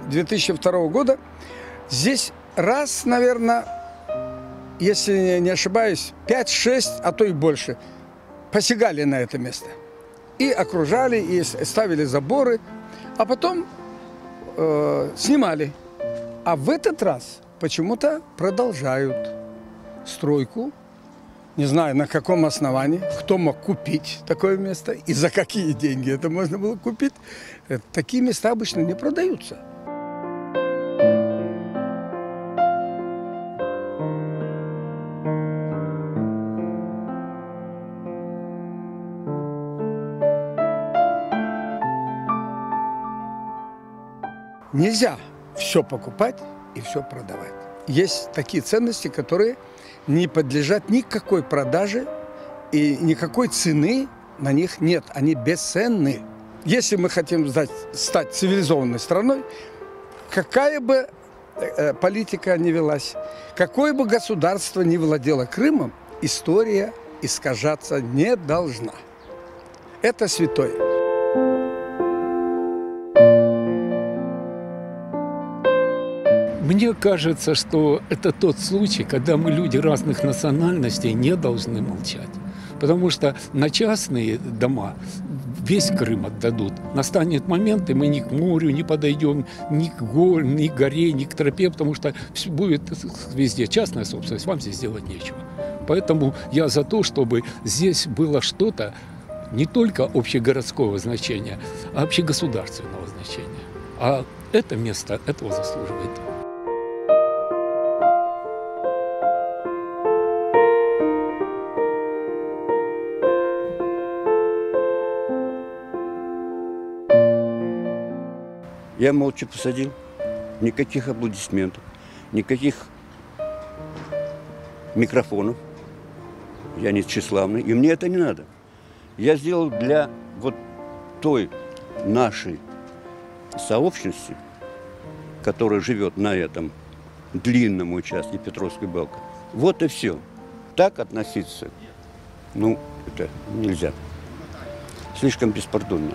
2002 года здесь раз, наверное, если не ошибаюсь, 5-6, а то и больше, посягали на это место. И окружали, и ставили заборы, а потом снимали. А в этот раз почему-то продолжают стройку. Не знаю, на каком основании, кто мог купить такое место и за какие деньги это можно было купить. Такие места обычно не продаются. Нельзя все покупать и все продавать. Есть такие ценности, которые не подлежат никакой продаже, и никакой цены на них нет. Они бесценны. Если мы хотим стать цивилизованной страной, какая бы политика ни велась, какое бы государство ни владело Крымом, история искажаться не должна. Это святое. Мне кажется, что это тот случай, когда мы, люди разных национальностей, не должны молчать. Потому что на частные дома весь Крым отдадут. Настанет момент, и мы ни к морю не подойдем, ни к горе, ни к тропе, потому что будет везде частная собственность, вам здесь делать нечего. Поэтому я за то, чтобы здесь было что-то не только общегородского значения, а общегосударственного значения. А это место этого заслуживает. Я молча посадил, никаких аплодисментов, никаких микрофонов. Я не тщеславный, и мне это не надо. Я сделал для вот той нашей сообщности, которая живет на этом длинном участке Петровской Балки. Вот и все. Так относиться, это нельзя. Слишком беспардонно.